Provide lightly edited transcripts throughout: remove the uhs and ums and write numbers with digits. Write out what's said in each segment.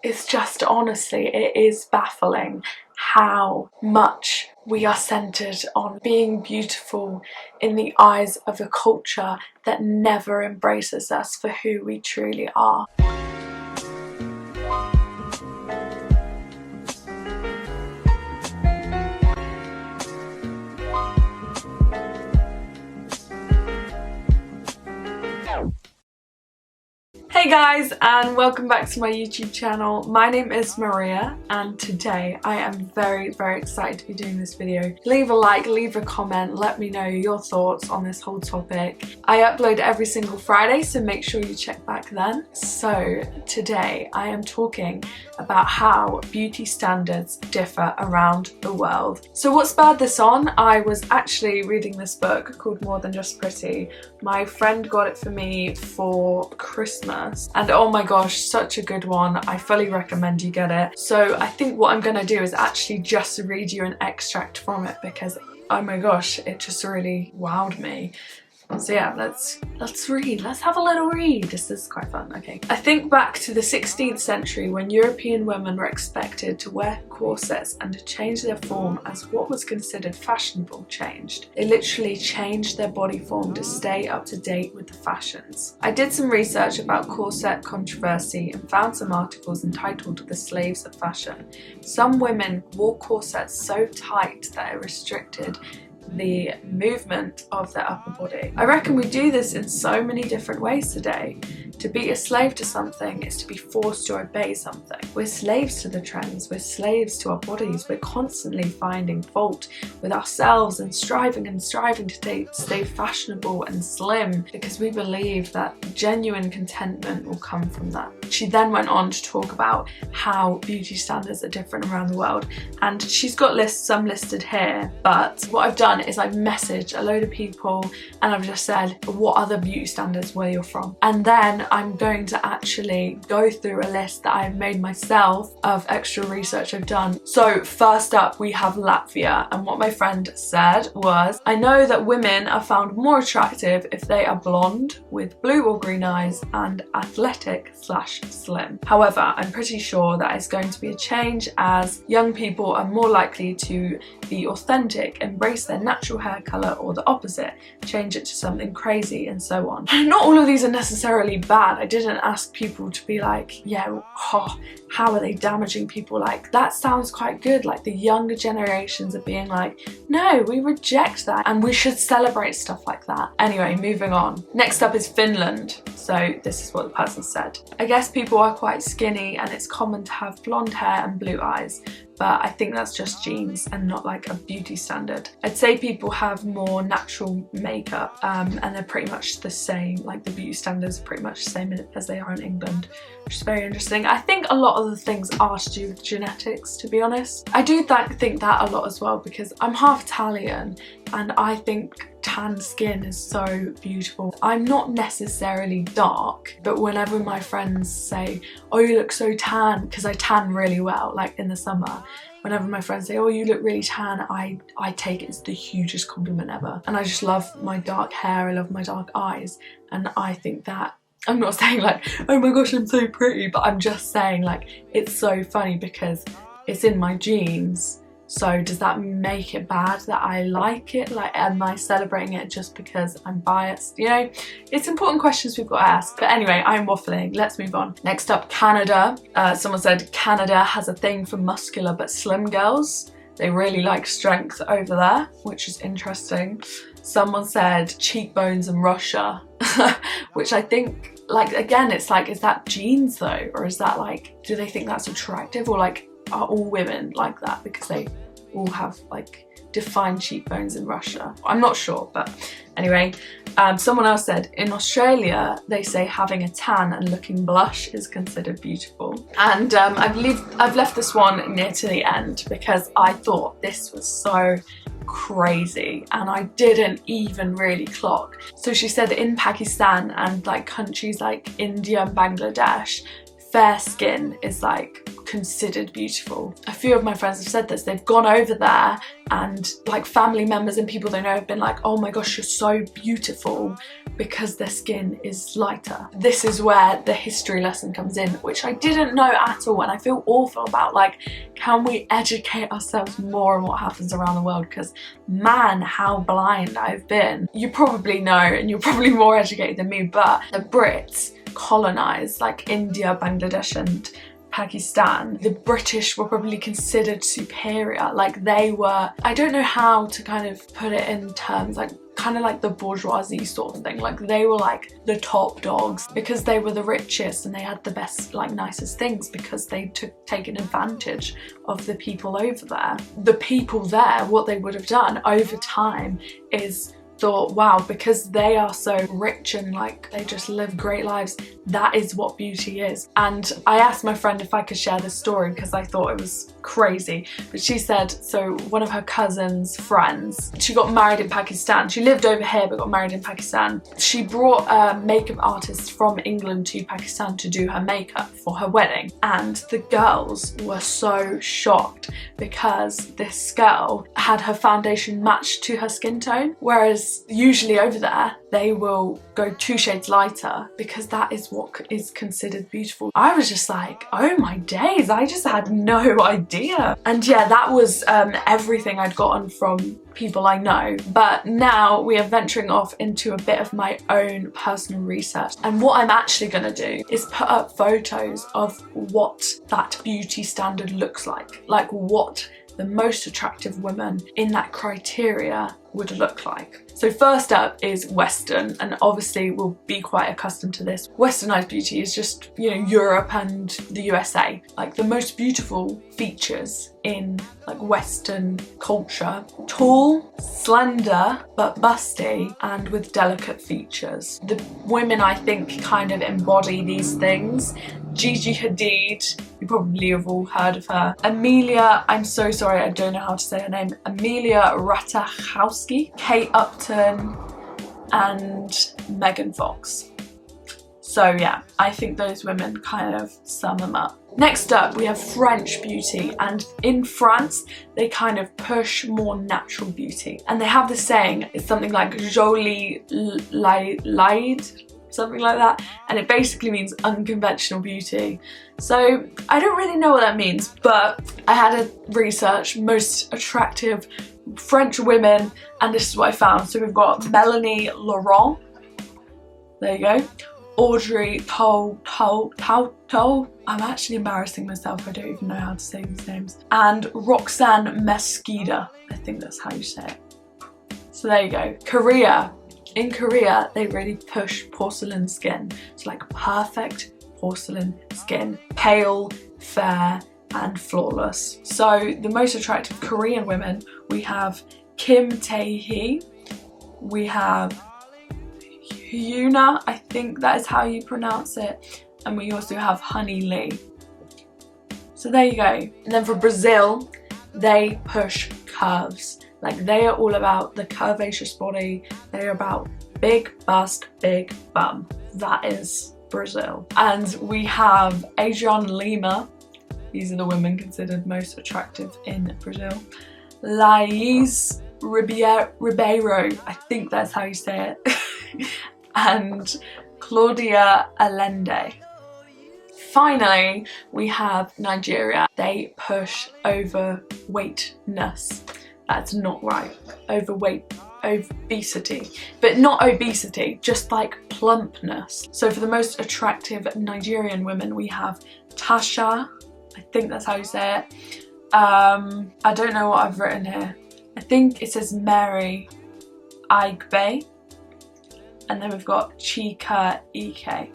it's just, honestly, it is baffling how much we are centered on being beautiful in the eyes of a culture that never embraces us for who we truly are. Hey guys, and welcome back to my YouTube channel. My name is Maria, and today I am very excited to be doing this video. Leave a like, leave a comment, let me know your thoughts on this whole topic. I upload every single Friday, so make sure you check back then. So today I am talking about how beauty standards differ around the world. So what spurred this on? I was actually reading this book called More Than Just Pretty. My friend got it for me for Christmas. And oh my gosh, such a good one. I fully recommend you get it. So I think what I'm gonna do is actually just read you an extract from it because oh my gosh, it just really wowed me. So yeah, let's read. Let's have a little read. This is quite fun. Okay. I think back to the 16th century when European women were expected to wear corsets and to change their form as what was considered fashionable changed. They literally changed their body form to stay up to date with the fashions. I did some research about corset controversy and found some articles entitled The Slaves of Fashion. Some women wore corsets so tight that it restricted the movement of their upper body. I reckon we do this in so many different ways today. To be a slave to something is to be forced to obey something. We're slaves to the trends, we're slaves to our bodies, we're constantly finding fault with ourselves and striving to stay fashionable and slim because we believe that genuine contentment will come from that. She then went on to talk about how beauty standards are different around the world, and she's got some listed here, but what I've done is I've messaged a load of people and I've just said what other beauty standards where you're from, and then I'm going to actually go through a list that I've made myself of extra research I've done. So first up we have Latvia, and what my friend said was, I know that women are found more attractive if they are blonde with blue or green eyes and athletic/slim. However, I'm pretty sure that is going to be a change as young people are more likely to be authentic, embrace their natural hair colour, or the opposite, change it to something crazy, and so on. Not all of these are necessarily bad. I didn't ask people to be like, yeah, oh, how are they damaging people? Like, that sounds quite good. Like, the younger generations are being like, no, we reject that and we should celebrate stuff like that. Anyway, moving on. Next up is Finland. So this is what the person said. I guess people are quite skinny and it's common to have blonde hair and blue eyes, but I think that's just genes and not like a beauty standard. I'd say people have more natural makeup and they're pretty much the same, like the beauty standards are pretty much the same as they are in England, which is very interesting. I think a lot of the things are to do with genetics, to be honest. I do think that a lot as well because I'm half Italian and I think tan skin is so beautiful. I'm not necessarily dark, but whenever my friends say, oh, you look so tan, because I tan really well, like in the summer, whenever my friends say, oh, you look really tan, I take it as the hugest compliment ever. And I just love my dark hair, I love my dark eyes, and I think that, I'm not saying like, oh my gosh, I'm so pretty, but I'm just saying like, it's so funny because it's in my genes. So does that make it bad that I like it? Like, am I celebrating it just because I'm biased? You know, it's important questions we've got to ask. But anyway, I'm waffling. Let's move on. Next up, Canada. Someone said Canada has a thing for muscular but slim girls. They really like strength over there, which is interesting. Someone said cheekbones in Russia, which I think, like, again, it's like, is that genes though? Or is that like, do they think that's attractive? Or like, are all women like that because they all have like defined cheekbones in Russia? I'm not sure, but anyway. Someone else said in Australia they say having a tan and looking blush is considered beautiful. And I've left this one near to the end because I thought this was so crazy and I didn't even really clock. So she said that in Pakistan and like countries like India and Bangladesh, fair skin is like considered beautiful. A few of my friends have said this. They've gone over there and like family members and people they know have been like, oh my gosh, you're so beautiful, because their skin is lighter. This is where the history lesson comes in, which I didn't know at all, and I feel awful about. Like, can we educate ourselves more on what happens around the world? Because man, how blind I've been. You probably know, and you're probably more educated than me, but the Brits colonized like India, Bangladesh and Pakistan. The British were probably considered superior. Like, they were, I don't know how to kind of put it in terms, like kind of like the bourgeoisie sort of thing. Like, they were like the top dogs because they were the richest and they had the best, like nicest things, because they taken advantage of the people over there. The people there, what they would have done over time is thought, wow, because they are so rich and like they just live great lives, that is what beauty is. And I asked my friend if I could share this story because I thought it was crazy, but she said, so one of her cousin's friends, she got married in Pakistan. She lived over here but got married in Pakistan. She brought a makeup artist from England to Pakistan to do her makeup for her wedding, and the girls were so shocked because this girl had her foundation matched to her skin tone, whereas usually over there they will go 2 shades lighter because that is what is considered beautiful. I was just like, oh my days, I just had no idea. And yeah, that was everything I'd gotten from people I know. But now we are venturing off into a bit of my own personal research, and what I'm actually going to do is put up photos of what that beauty standard looks like what the most attractive women in that criteria would look like. So first up is Western, and obviously we'll be quite accustomed to this. Westernized beauty is just, you know, Europe and the USA. Like, the most beautiful features in like Western culture: tall, slender, but busty, and with delicate features. The women I think kind of embody these things. Gigi Hadid, you probably have all heard of her. Amelia, I'm so sorry, I don't know how to say her name. Amelia Ratajkowski, Kate Upton, and Megan Fox. So yeah, I think those women kind of sum them up. Next up, we have French beauty, and in France, they kind of push more natural beauty. And they have this saying, it's something like jolie laide, something like that, and it basically means unconventional beauty. So I don't really know what that means, but I had a research most attractive French women, and this is what I found. So we've got Melanie Laurent, there you go, Audrey Tautou, I'm actually embarrassing myself, I don't even know how to say these names, and Roxanne Mesquida, I think that's how you say it. So there you go. Korea. In Korea, they really push porcelain skin. It's like perfect porcelain skin. Pale, fair, and flawless. So the most attractive Korean women, we have Kim Tae-hee, we have Hyuna, I think that is how you pronounce it, and we also have Honey Lee. So there you go. And then for Brazil, they push curves. Like, they are all about the curvaceous body. They are about big bust, big bum. That is Brazil. And we have Adriana Lima. These are the women considered most attractive in Brazil. Laís Ribeiro, I think that's how you say it. And Claudia Allende. Finally, we have Nigeria. They push overweightness. That's not right. Obesity. But not obesity, just like plumpness. So for the most attractive Nigerian women, we have Tasha. I think that's how you say it. I don't know what I've written here. I think it says Mary Aigbe. And then we've got Chika Ike.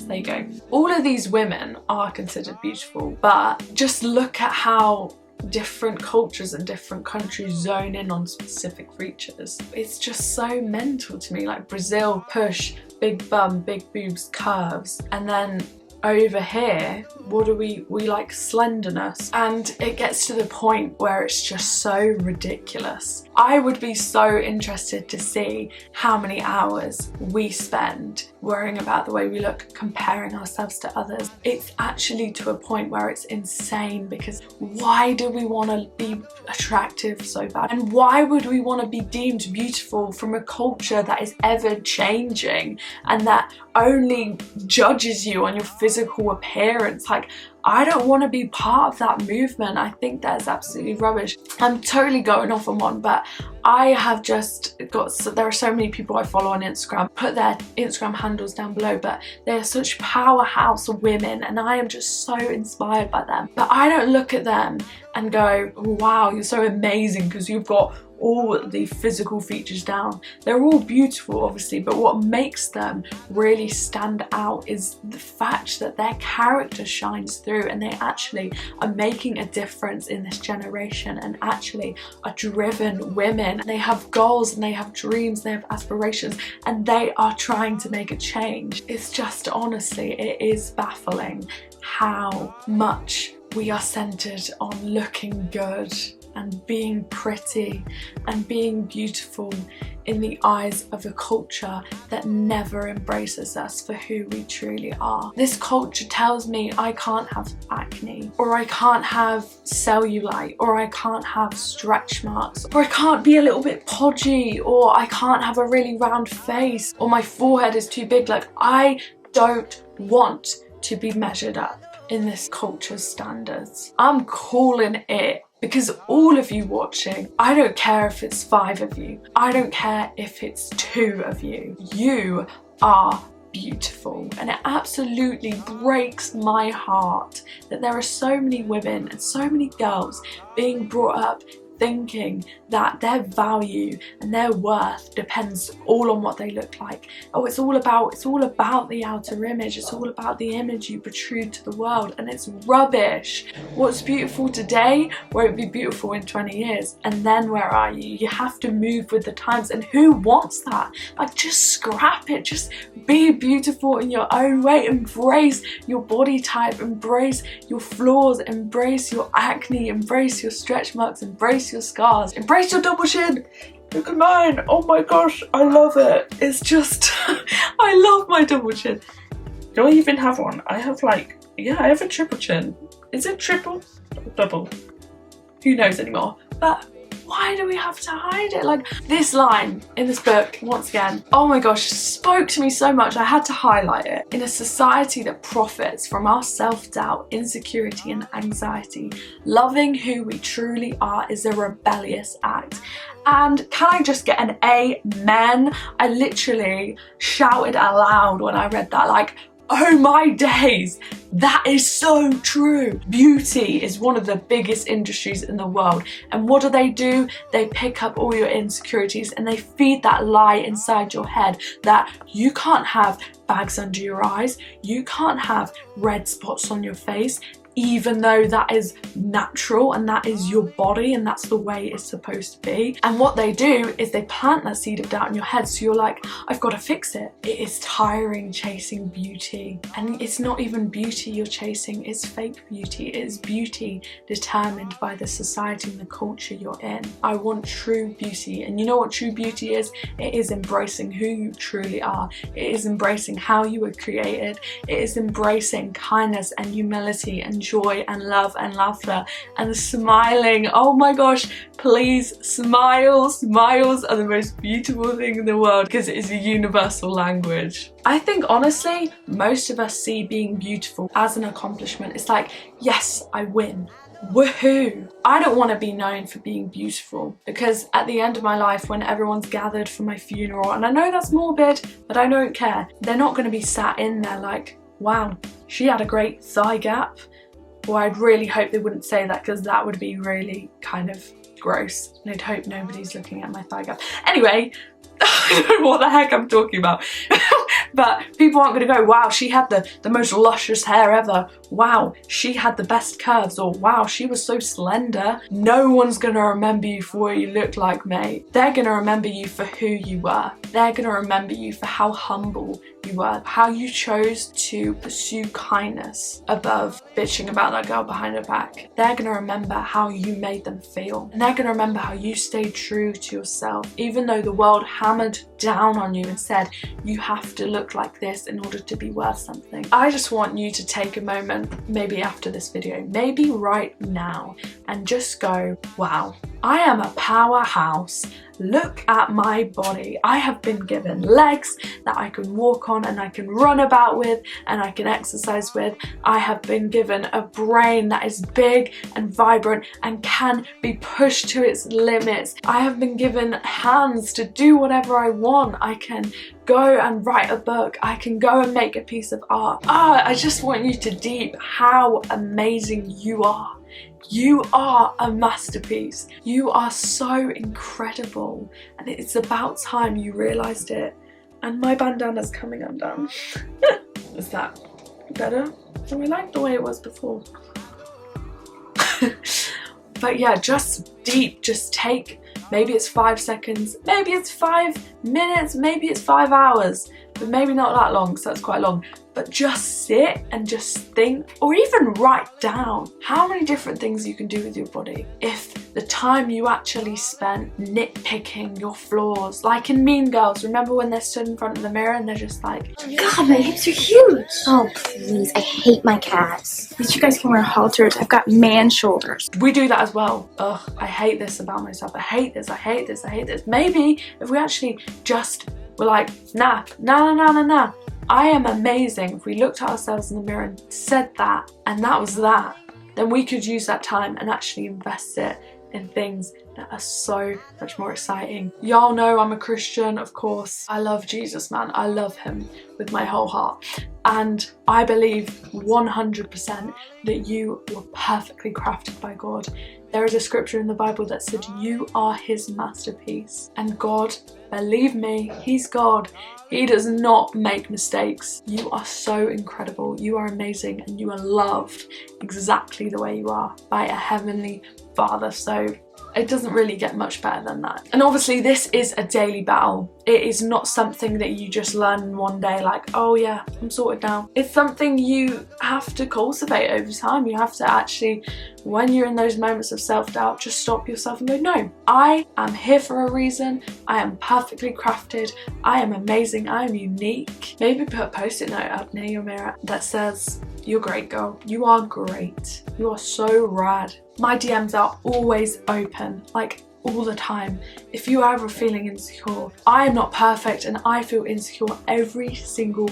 There you go. All of these women are considered beautiful, but just look at how different cultures and different countries zone in on specific features. It's just so mental to me. Like, Brazil push big bum, big boobs, curves, and then over here, what do we like slenderness, and it gets to the point where it's just so ridiculous. I would be so interested to see how many hours we spend worrying about the way we look, comparing ourselves to others. It's actually to a point where it's insane, because why do we want to be attractive so bad? And why would we want to be deemed beautiful from a culture that is ever changing and that only judges you on your physical appearance? Like, I don't want to be part of that movement. I think that's absolutely rubbish. I'm totally going off on one, but I have just got, there are so many people I follow on Instagram, put their Instagram handles down below, but they're such powerhouse women and I am just so inspired by them. But I don't look at them and go, wow, you're so amazing because you've got all the physical features down. They're all beautiful, obviously, but what makes them really stand out is the fact that their character shines through and they actually are making a difference in this generation and actually are driven women. They have goals and they have dreams, they have aspirations, and they are trying to make a change. It's just, honestly, it is baffling how much we are centered on looking good and being pretty and being beautiful in the eyes of a culture that never embraces us for who we truly are. This culture tells me I can't have acne, or I can't have cellulite, or I can't have stretch marks, or I can't be a little bit podgy, or I can't have a really round face, or my forehead is too big. Like, I don't want to be measured up in this culture's standards. I'm calling it. Because all of you watching, I don't care if it's 5 of you, I don't care if it's 2 of you, you are beautiful. And it absolutely breaks my heart that there are so many women and so many girls being brought up thinking that their value and their worth depends all on what they look like. Oh, it's all about the outer image, it's all about the image you protrude to the world, and it's rubbish. What's beautiful today won't be beautiful in 20 years, and then where are you? You have to move with the times, and who wants that? Like, just scrap it, just be beautiful in your own way, embrace your body type, embrace your flaws, embrace your acne, embrace your stretch marks, embrace your scars, embrace your double chin. Look at mine, oh my gosh, I love it. It's just, I love my double chin. Do I even have one? I have like, yeah, I have a triple chin. Is it triple or double? Who knows anymore? But why do we have to hide it? Like, this line in this book, once again, oh my gosh, spoke to me so much, I had to highlight it. In a society that profits from our self-doubt, insecurity and anxiety, loving who we truly are is a rebellious act. And can I just get an amen? I literally shouted aloud when I read that, like, oh my days, that is so true. Beauty is one of the biggest industries in the world, and what do? They pick up all your insecurities and they feed that lie inside your head that you can't have bags under your eyes, you can't have red spots on your face, even though that is natural and that is your body and that's the way it's supposed to be. And what they do is they plant that seed of doubt in your head, so you're like, I've got to fix it. It is tiring chasing beauty, and it's not even beauty you're chasing, it's fake beauty. It is beauty determined by the society and the culture you're in. I want true beauty, and you know what true beauty is? It is embracing who you truly are. It is embracing how you were created. It is embracing kindness and humility and joy and love and laughter and smiling. Oh my gosh, please smile. Smiles are the most beautiful thing in the world because it is a universal language. I think honestly, most of us see being beautiful as an accomplishment. It's like, yes, I win. Woohoo! I don't want to be known for being beautiful, because at the end of my life, when everyone's gathered for my funeral, and I know that's morbid, but I don't care, they're not going to be sat in there like, wow, she had a great thigh gap. Well, I'd really hope they wouldn't say that, because that would be really kind of gross, and I'd hope nobody's looking at my thigh gap. Anyway, I don't know what the heck I'm talking about. But people aren't going to go, wow, she had the most luscious hair ever. Wow, she had the best curves. Or wow, she was so slender. No one's going to remember you for what you look like, mate. They're going to remember you for who you were. They're going to remember you for how humble you were, how you chose to pursue kindness above bitching about that girl behind her back. They're gonna remember how you made them feel. And they're gonna remember how you stayed true to yourself, even though the world hammered down on you and said you have to look like this in order to be worth something. I just want you to take a moment, maybe after this video, maybe right now, and just go, wow, I am a powerhouse. Look at my body. I have been given legs that I can walk on and I can run about with and I can exercise with. I have been given a brain that is big and vibrant and can be pushed to its limits. I have been given hands to do whatever I want. I can go and write a book. I can go and make a piece of art. I just want you to deep how amazing you are. You are a masterpiece. You are so incredible, and it's about time you realised it. And my bandana's coming undone. Is that better? I like the way it was before. But yeah, just deep, just take, maybe it's 5 seconds, maybe it's 5 minutes, maybe it's 5 hours, but maybe not that long, because that's quite long. But just sit and just think, or even write down how many different things you can do with your body. If the time you actually spent nitpicking your flaws, like in Mean Girls, remember when they're stood in front of the mirror and they're just like, God, my hips are huge. Oh, please, I hate my calves. At least you guys can wear halters. I've got man shoulders. we do that as well. Ugh, I hate this about myself. I hate this, I hate this, I hate this. Maybe if we actually just were like, nah. I am amazing. If we looked at ourselves in the mirror and said that, and that was that, then we could use that time and actually invest it in things that are so much more exciting. Y'all know I'm a Christian, of course. I love Jesus, man. I love him with my whole heart. And I believe 100% that you were perfectly crafted by God. There is a scripture in the Bible that said you are his masterpiece. And God, believe me, he's God. He does not make mistakes. You are so incredible. You are amazing, and you are loved exactly the way you are by a heavenly Father. So it doesn't really get much better than that. And obviously this is a daily battle. It is not something that you just learn in one day like, oh yeah, I'm sorted now. It's something you have to cultivate over time. You have to actually, when you're in those moments of self-doubt, just stop yourself and go, no, I am here for a reason. I am perfectly crafted. I am amazing. I am unique. Maybe put a post-it note up near your mirror that says, you're great, girl. You are great. You are so rad. My DMs are always open, like all the time. If you are ever feeling insecure, I am not perfect and I feel insecure every single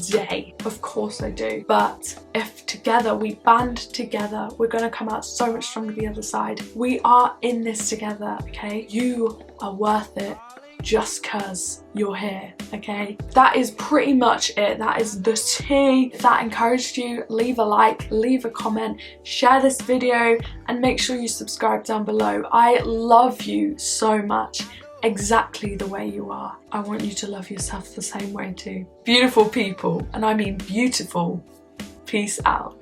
day. Of course I do. But if together we band together, we're gonna come out so much stronger the other side. We are in this together, okay? You are worth it. Just cause you're here, okay? That is pretty much it. That is the tea. If that encouraged you, leave a like, leave a comment, share this video, and make sure you subscribe down below. I love you so much, exactly the way you are. I want you to love yourself the same way too. Beautiful people, and I mean beautiful. Peace out.